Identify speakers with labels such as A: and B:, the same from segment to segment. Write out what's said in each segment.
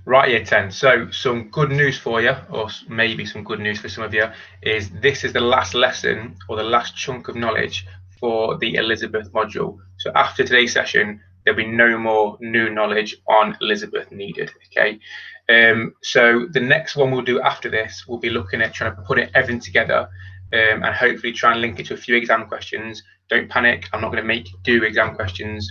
A: Right, year 10. So some good news for you, or maybe some good news for some of you, is this is the last lesson or the last chunk of knowledge for the Elizabeth module. So after today's session, there'll be no more new knowledge on Elizabeth needed. Okay. So the next one we'll do after this, we'll be looking at trying to put everything together and hopefully try and link it to a few exam questions. Don't panic. I'm not going to make you do exam questions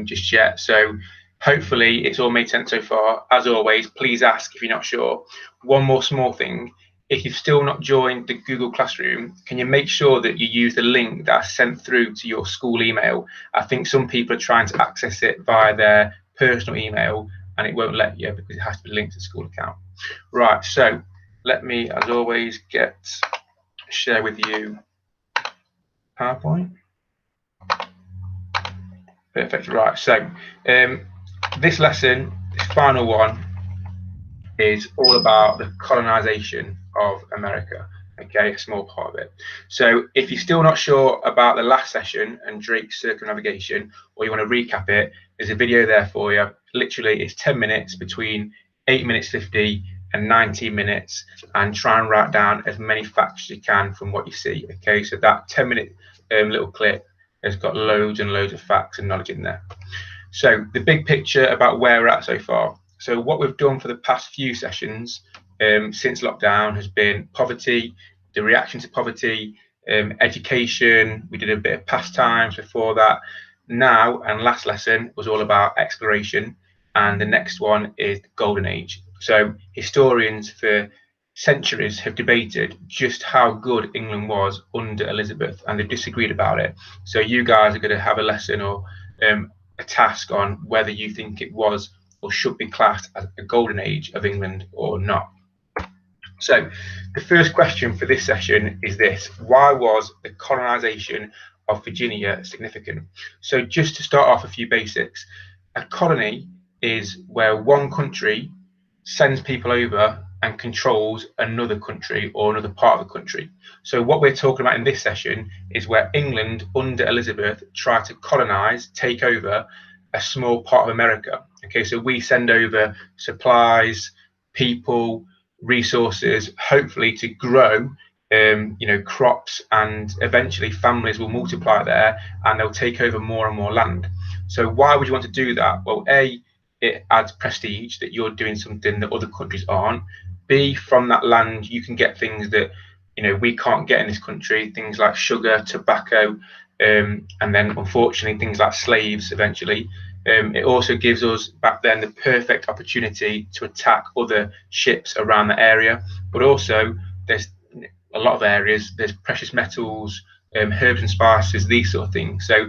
A: just yet. So hopefully it's all made sense so far. As always, please ask if you're not sure. One more small thing. If you've still not joined the Google Classroom, can you make sure that you use the link that I sent through to your school email? I think some people are trying to access it via their personal email and it won't let you because it has to be linked to the school account. Right, so let me, as always, share with you PowerPoint. Perfect. Right, so this lesson, this final one, is all about the colonization of America. Okay, a small part of it. So if you're still not sure about the last session and Drake's circumnavigation, or you want to recap it, there's a video there for you. Literally, it's 10 minutes between 8 minutes 50 and 19 minutes, and try and write down as many facts as you can from what you see. Okay, so that 10-minute little clip has got loads and loads of facts and knowledge in there. So the big picture about where we're at so far. So what we've done for the past few sessions since lockdown has been poverty, the reaction to poverty, education. We did a bit of pastimes before that. Now, and last lesson was all about exploration, and the next one is the Golden Age. So historians for centuries have debated just how good England was under Elizabeth, and they've disagreed about it. So you guys are going to have a lesson or a task on whether you think it was or should be classed as a golden age of England or not. So the first question for this session is this: why was the colonization of Virginia significant? So just to start off, a few basics. A colony is where one country sends people over and controls another country or another part of the country. So what we're talking about in this session is where England under Elizabeth tried to colonize, take over a small part of America. Okay, so we send over supplies, people, resources, hopefully to grow crops, and eventually families will multiply there and they'll take over more and more land. So why would you want to do that? Well, A, it adds prestige that you're doing something that other countries aren't. B, from that land you can get things that we can't get in this country, things like sugar, tobacco, and then unfortunately things like slaves eventually. It also gives us back then the perfect opportunity to attack other ships around the area, but also there's a lot of areas, there's precious metals, herbs and spices, these sort of things. So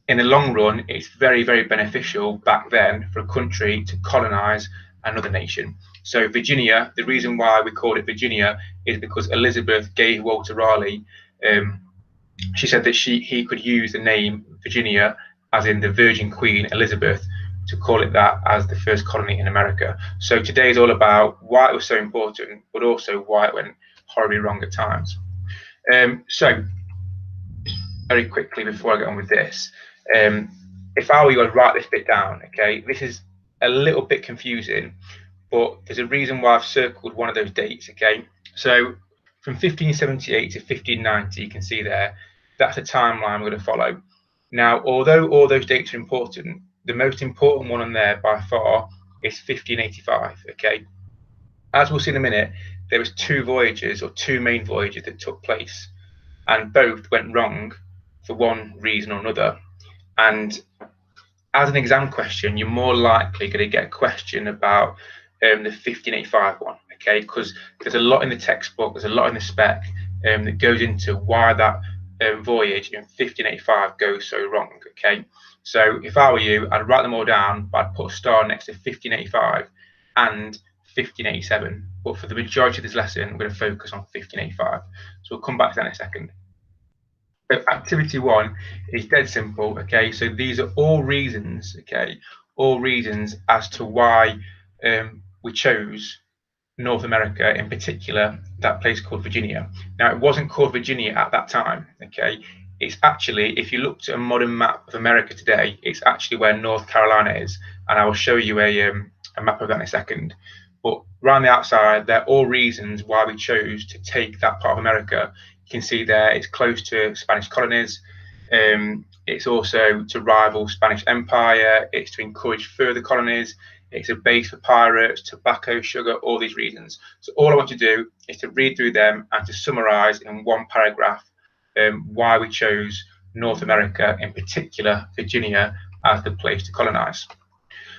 A: in the long run, it's very, very beneficial back then for a country to colonize another nation. So Virginia, the reason why we call it Virginia is because Elizabeth gave Walter Raleigh, she said that he could use the name Virginia, as in the Virgin Queen Elizabeth, to call it that as the first colony in America. So today is all about why it was so important, but also why it went horribly wrong at times. So very quickly before I get on with this, if I were you, I'd write this bit down. Okay, this is a little bit confusing, but there's a reason why I've circled one of those dates. Okay, so from 1578 to 1590, you can see there, that's a timeline we're going to follow. Now, although all those dates are important, the most important one on there by far is 1585. Okay, as we'll see in a minute, there was two main voyages that took place, and both went wrong for one reason or another. And as an exam question, you're more likely going to get a question about the 1585 one, okay? Because there's a lot in the textbook, there's a lot in the spec that goes into why that voyage in 1585 goes so wrong, okay? So if I were you, I'd write them all down, but I'd put a star next to 1585 and 1587. But for the majority of this lesson, we're going to focus on 1585. So we'll come back to that in a second. So activity one is dead simple, okay? So these are all reasons, okay? All reasons as to why we chose North America, in particular, that place called Virginia. Now, it wasn't called Virginia at that time, okay? It's actually, if you looked at a modern map of America today, it's actually where North Carolina is. And I will show you a a map of that in a second. But around the outside, they're all reasons why we chose to take that part of America. You can see there it's close to Spanish colonies. It's also to rival Spanish Empire. It's to encourage further colonies. It's a base for pirates, tobacco, sugar, all these reasons. So all I want to do is to read through them and to summarize in one paragraph why we chose North America, in particular Virginia, as the place to colonize.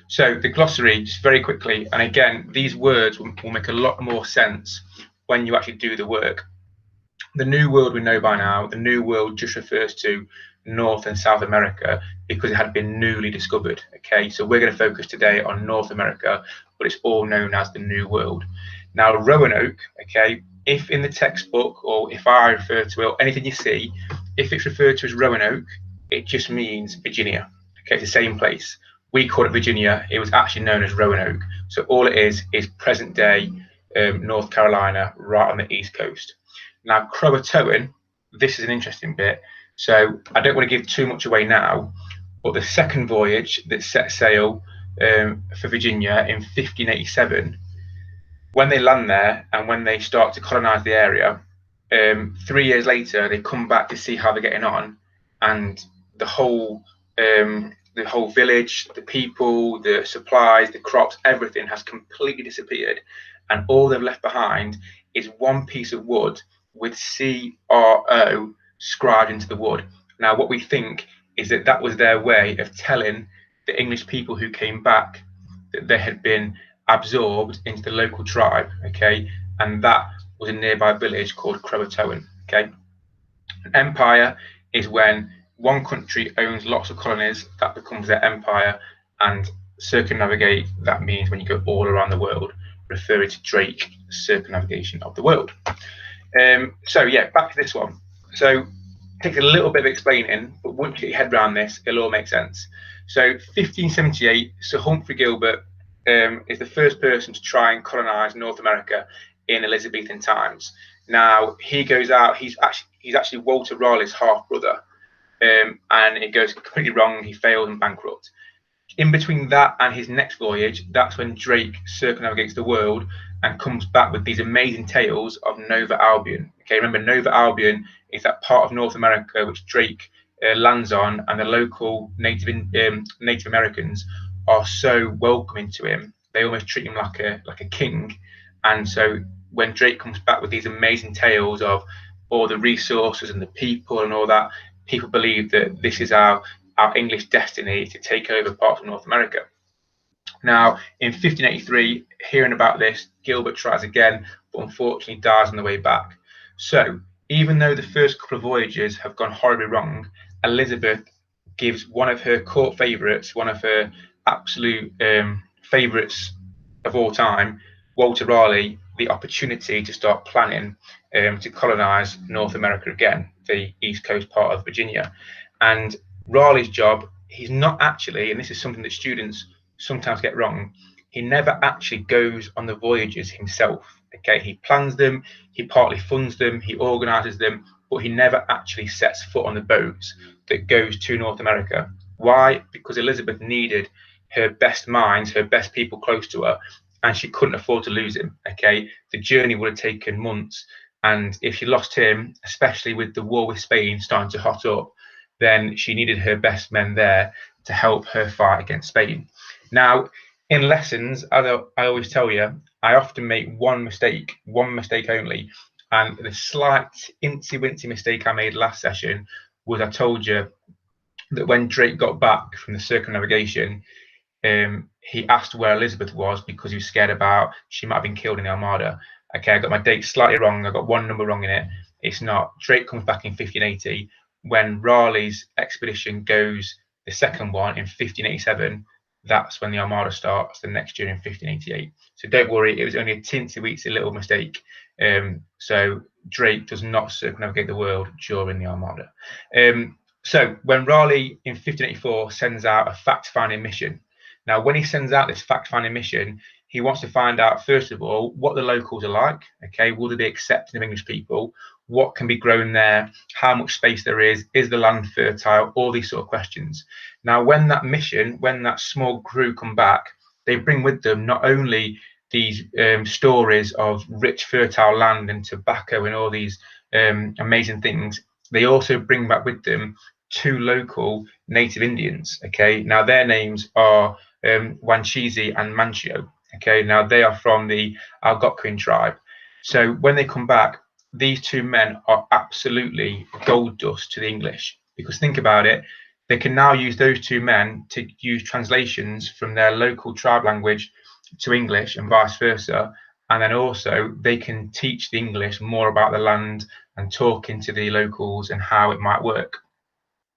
A: So the glossary, just very quickly, and again, these words will make a lot more sense when you actually do the work. The New World we know by now, the New World just refers to North and South America because it had been newly discovered. Okay, so we're going to focus today on North America, but it's all known as the New World. Now, Roanoke, okay, if in the textbook or if I refer to it, or anything you see, if it's referred to as Roanoke, it just means Virginia. Okay, it's the same place. We call it Virginia. It was actually known as Roanoke. So all it is present day North Carolina, right on the East Coast. Now, Croatoan, this is an interesting bit. So I don't want to give too much away now, but the second voyage that set sail for Virginia in 1587, when they land there and when they start to colonize the area, 3 years later, they come back to see how they're getting on, and the whole village, the people, the supplies, the crops, everything has completely disappeared, and all they've left behind is one piece of wood with CRO scribed into the wood. Now, what we think is that that was their way of telling the English people who came back that they had been absorbed into the local tribe, okay, and that was a nearby village called Croatoan, okay. An empire is when one country owns lots of colonies, that becomes their empire, and circumnavigate, that means when you go all around the world, referring to Drake, circumnavigation of the world. So yeah, back to this one. So it takes a little bit of explaining, but once you get your head around this, it'll all make sense. So 1578, Sir Humphrey Gilbert is the first person to try and colonize North America in Elizabethan times. Now he goes out, he's actually Walter Raleigh's half brother, and it goes completely wrong. He fails and bankrupt. In between that and his next voyage, that's when Drake circumnavigates the world and comes back with these amazing tales of Nova Albion. Okay, remember, Nova Albion is that part of North America which Drake lands on, and the local Native Americans are so welcoming to him. They almost treat him like a king. And so when Drake comes back with these amazing tales of all the resources and the people and all that, people believe that this is our English destiny to take over parts of North America. Now, in 1583, hearing about this, Gilbert tries again, but unfortunately dies on the way back. So, even though the first couple of voyages have gone horribly wrong, Elizabeth gives one of her court favourites, one of her absolute favourites of all time, Walter Raleigh, the opportunity to start planning to colonise North America again, the east coast part of Virginia. And Raleigh's job, he's not actually, and this is something that students sometimes get wrong, he never actually goes on the voyages himself. Okay, he plans them, he partly funds them, he organises them, but he never actually sets foot on the boats that goes to North America. Why? Because Elizabeth needed her best minds, her best people close to her, and she couldn't afford to lose him. Okay, the journey would have taken months, and if she lost him, especially with the war with Spain starting to hot up, then she needed her best men there to help her fight against Spain. Now, in lessons, as I always tell you, I often make one mistake only. And the slight incy-wincy mistake I made last session was I told you that when Drake got back from the circumnavigation, he asked where Elizabeth was because he was scared about she might have been killed in the Armada. Okay, I got my date slightly wrong. I got one number wrong in it. It's not. Drake comes back in 1580. When Raleigh's expedition goes, the second one in 1587, that's when the Armada starts the next year in 1588. So don't worry, it was only a teensy-weensy little mistake. So Drake does not circumnavigate the world during the Armada. So when Raleigh in 1584 sends out a fact-finding mission, now when he sends out this fact-finding mission, he wants to find out, first of all, what the locals are like. Okay, will they be accepting of English people? What can be grown there? How much space there is? Is the land fertile? All these sort of questions. Now, when that mission, when that small crew come back, they bring with them not only these stories of rich, fertile land and tobacco and all these amazing things, they also bring back with them 2 local native Indians. Okay, now their names are Wanchese and Manchio. Okay, now they are from the Algonquin tribe. So when they come back, these 2 men are absolutely gold dust to the English, because think about it, they can now use those 2 men to use translations from their local tribe language to English and vice versa. And then also they can teach the English more about the land and talking to the locals and how it might work.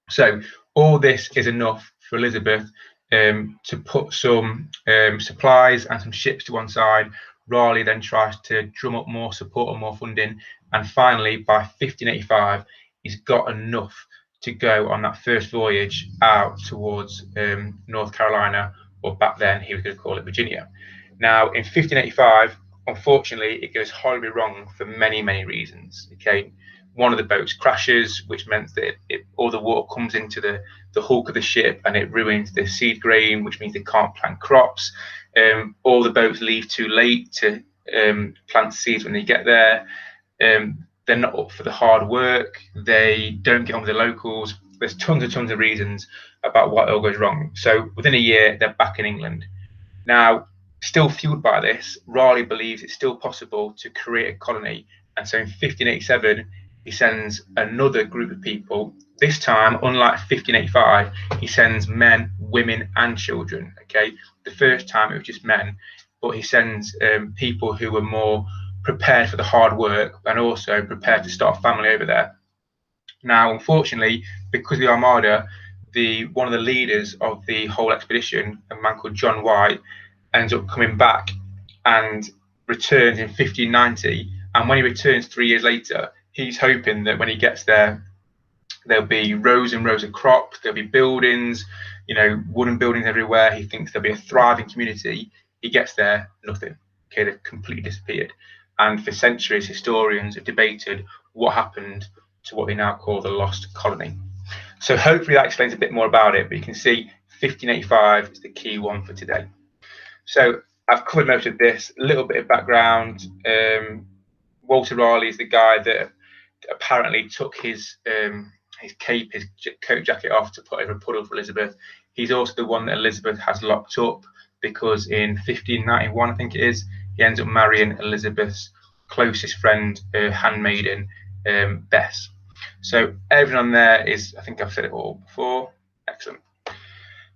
A: So all this is enough for Elizabeth to put some supplies and some ships to one side. Raleigh then tries to drum up more support and more funding, and finally by 1585 he's got enough to go on that first voyage out towards North Carolina, or back then he was going to call it Virginia. Now in 1585, unfortunately, it goes horribly wrong for many, many reasons. Okay, one of the boats crashes, which meant that all the water comes into the hulk of the ship and it ruins the seed grain, which means they can't plant crops. All the boats leave too late to plant seeds when they get there. They're not up for the hard work. They don't get on with the locals. There's tons of reasons about why it all goes wrong. So within a year, they're back in England. Now, still fueled by this, Raleigh believes it's still possible to create a colony. And so in 1587, he sends another group of people. This time, unlike 1585, he sends men, women, and children. Okay, the first time it was just men, but he sends people who were more prepared for the hard work and also prepared to start a family over there. Now, unfortunately, because of the Armada, one of the leaders of the whole expedition, a man called John White, ends up coming back and returns in 1590. And when he returns 3 years later, he's hoping that when he gets there, there'll be rows and rows of crops, there'll be buildings, wooden buildings everywhere. He thinks there'll be a thriving community. He gets there, nothing. Okay, they've completely disappeared. And for centuries, historians have debated what happened to what they now call the lost colony. So hopefully that explains a bit more about it, but you can see 1585 is the key one for today. So I've covered most of this, a little bit of background. Walter Raleigh is the guy that apparently took his cape, his coat jacket off to put over a puddle for Elizabeth. He's also the one that Elizabeth has locked up, because in 1591, I think it is, he ends up marrying Elizabeth's closest friend, her handmaiden, Bess. So everything on there is, I think I've said it all before. Excellent.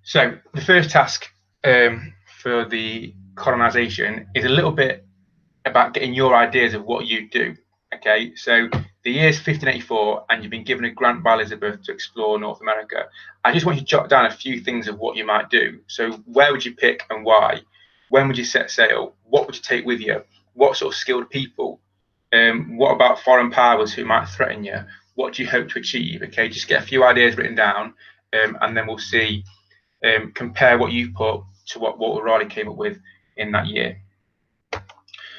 A: So the first task for the colonization is a little bit about getting your ideas of what you do. Okay, so the year's 1584 and you've been given a grant by Elizabeth to explore North America. I just want you to jot down a few things of what you might do. So where would you pick and why? When would you set sail? What would you take with you? What sort of skilled people? What about foreign powers who might threaten you? What do you hope to achieve? Okay, just get a few ideas written down, and then we'll see, compare what you've put to what Raleigh came up with in that year.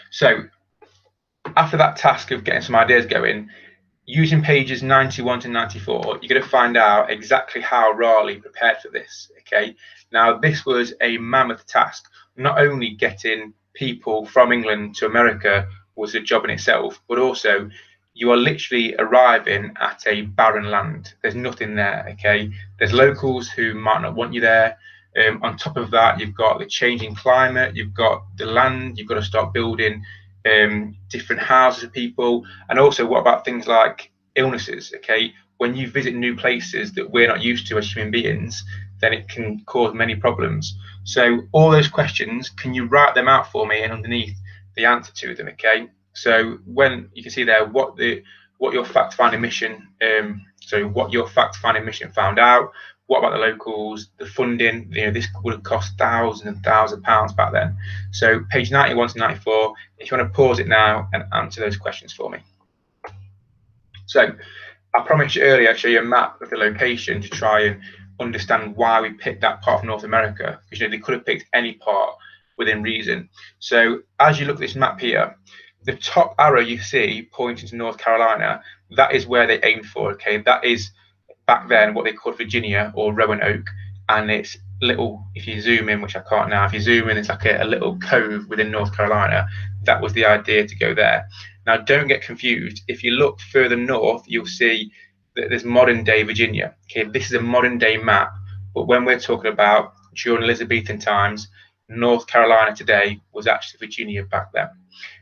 A: So after that task of getting some ideas going, using pages 91 to 94, you're going to find out exactly how Raleigh prepared for this. Okay, now this was a mammoth task. Not only getting people from England to America was a job in itself, but also you are literally arriving at a barren land. There's nothing there. Okay, there's locals who might not want you there. On top of that, you've got the changing climate, you've got the land, you've got to start building different houses for people. And also, what about things like illnesses? Okay, when you visit new places that we're not used to as human beings, then it can cause many problems. So all those questions, can you write them out for me and underneath the answer to them? Okay, so when you can see there what your fact-finding mission, what your fact-finding mission found out. What about the locals, the funding? This would have cost thousands and thousands of pounds back then. So page 91 to 94, if you want to pause it now and answer those questions for me. So I promised you earlier I'd show you a map of the location to try and understand why we picked that part of North America, because they could have picked any part within reason. So as you look at this map here, the top arrow you see pointing to North Carolina, that is where they aimed for. Okay, that is back then what they called Virginia or Roanoke, and it's little, if you zoom in, which I can't now, if you zoom in, it's like a little cove within North Carolina. That was the idea to go there. Now, don't get confused. If you look further north, you'll see that there's modern day Virginia. Okay, this is a modern day map, but when we're talking about during Elizabethan times, North Carolina today was actually Virginia back then.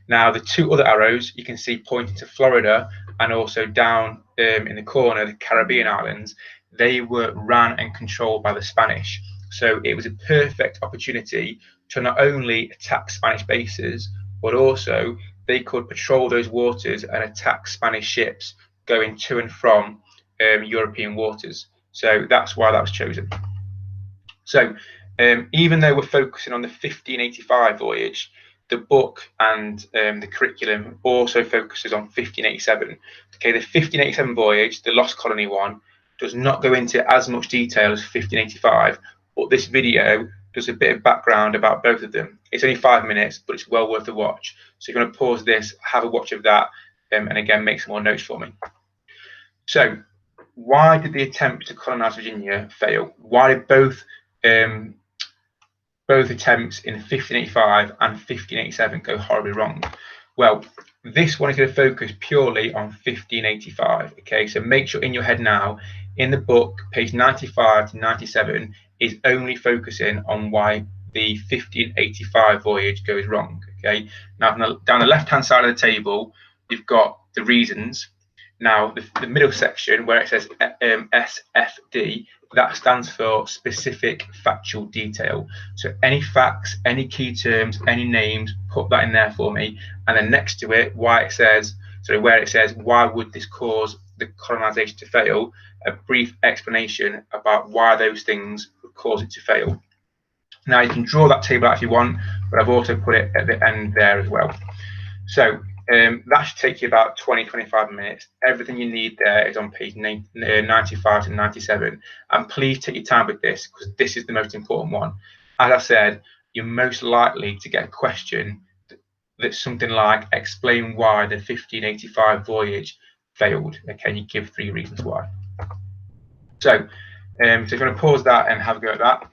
A: Now, the two other arrows you can see pointing to Florida and also down in the corner, the Caribbean islands, they were ran and controlled by the Spanish. So it was a perfect opportunity to not only attack Spanish bases, but also they could patrol those waters and attack Spanish ships going to and from European waters. So that's why that was chosen. So even though we're focusing on the 1585 voyage, the book and the curriculum also focuses on 1587. Okay, the 1587 voyage, the Lost Colony one, does not go into as much detail as 1585, but this video does a bit of background about both of them. It's only 5 minutes, but it's well worth a watch. So you're going to pause this, have a watch of that, and again, make some more notes for me. So why did the attempt to colonize Virginia fail? Why did both attempts in 1585 and 1587 go horribly wrong? Well, this one is going to focus purely on 1585. Okay, so make sure in your head now, in the book, page 95 to 97 is only focusing on why the 1585 voyage goes wrong. Okay, now down the left-hand side of the table, you've got the reasons. Now, the middle section where it says SFD, that stands for specific factual detail. So any facts, any key terms, any names, put that in there for me. And then next to it, where it says, why would this cause the colonization to fail? A brief explanation about why those things would cause it to fail. Now, you can draw that table out if you want, but I've also put it at the end there as well. So that should take you about 20-25 minutes. Everything you need there is on page 95 to 97. And please take your time with this, because this is the most important one. As I said, you're most likely to get a question that's something like, explain why the 1585 voyage failed. Okay, and you give 3 reasons why. So if you're going to pause that and have a go at that.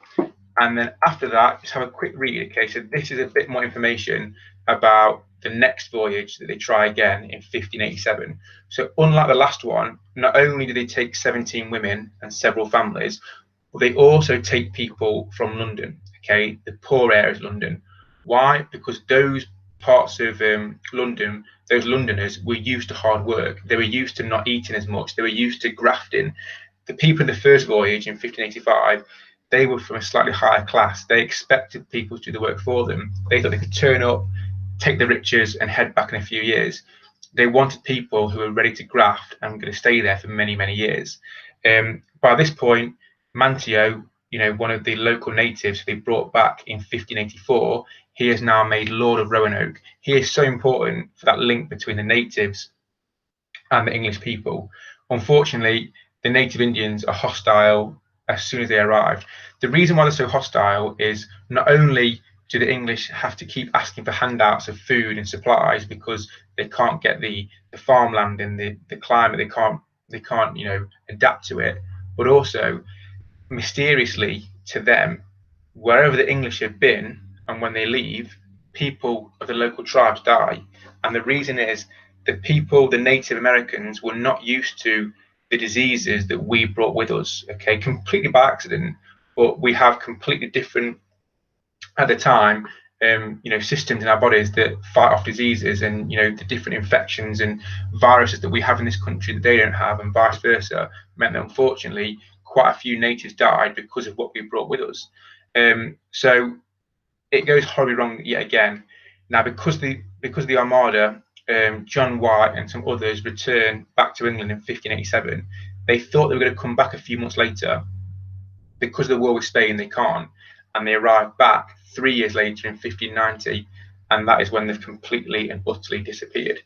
A: And then after that, just have a quick read. Okay, so this is a bit more information about the next voyage that they try again in 1587. So unlike the last one, not only do they take 17 women and several families, but they also take people from London, okay, the poor areas of London. Why? Because those parts of London, those Londoners were used to hard work. They were used to not eating as much. They were used to grafting. The people in the first voyage in 1585, they were from a slightly higher class. They expected people to do the work for them. They thought they could turn up, take the riches, and head back in a few years. They wanted people who were ready to graft and going to stay there for many, many years. By this point, Manteo, one of the local natives they brought back in 1584, he is now made Lord of Roanoke. He is so important for that link between the natives and the English people. Unfortunately, the native Indians are hostile as soon as they arrived. The reason why they're so hostile is not only do the English have to keep asking for handouts of food and supplies because they can't get the farmland and the climate, they can't adapt to it, but also mysteriously to them, wherever the English have been and when they leave, people of the local tribes die. And the reason is that the Native Americans, were not used to the diseases that we brought with us, okay, completely by accident, but we have completely different, at the time, systems in our bodies that fight off diseases, and the different infections and viruses that we have in this country that they don't have, and vice versa, meant that unfortunately quite a few natives died because of what we brought with us. So it goes horribly wrong yet again. Now, because the Armada, John White and some others returned back to England in 1587, they thought they were going to come back a few months later. Because of the war with Spain, they can't, and they arrived back 3 years later in 1590, and that is when they've completely and utterly disappeared.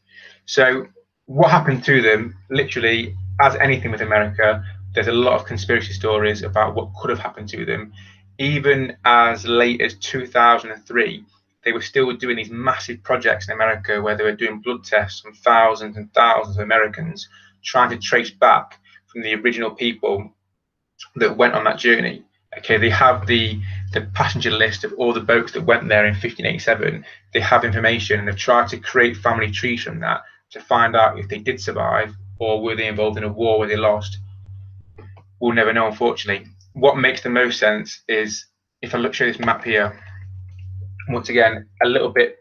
A: So what happened to them? Literally, as anything with America, there's a lot of conspiracy stories about what could have happened to them. Even as late as 2003, they were still doing these massive projects in America where they were doing blood tests on thousands and thousands of Americans, trying to trace back from the original people that went on that journey. Okay, they have the passenger list of all the boats that went there in 1587. They have information, and they've tried to create family trees from that to find out if they did survive or were they involved in a war where they lost. We'll never know, unfortunately. What makes the most sense is if I show this map here, once again, a little bit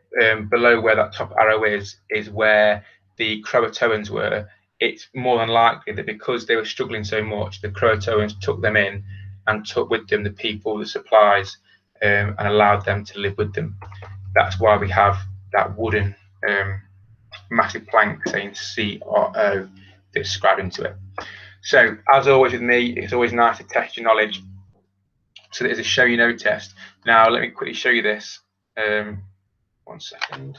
A: below where that top arrow is where the Croatoans were. It's more than likely that because they were struggling so much, the Croatoans took them in and took with them the people, the supplies, and allowed them to live with them. That's why we have that wooden massive plank saying CRO that's scribed into it. So, as always with me, it's always nice to test your knowledge. So there's a show you know test. Now, let me quickly show you this. 1 second.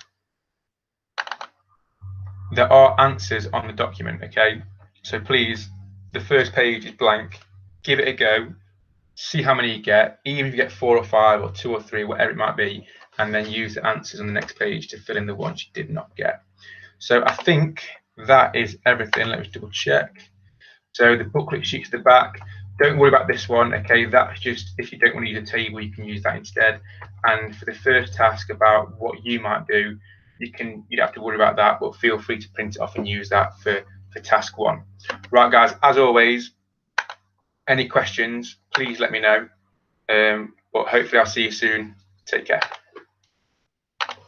A: There are answers on the document, okay? So please, the first page is blank. Give it a go. See how many you get, even if you get 4 or 5 or 2 or 3, whatever it might be, and then use the answers on the next page to fill in the ones you did not get. So I think that is everything. Let me double check. So the booklet sheet's at the back. Don't worry about this one, okay? That's just if you don't want to use a table, you can use that instead. And for the first task about what you might do, you don't have to worry about that, but feel free to print it off and use that for task 1. Right, guys, as always, any questions, please let me know. But hopefully I'll see you soon. Take care.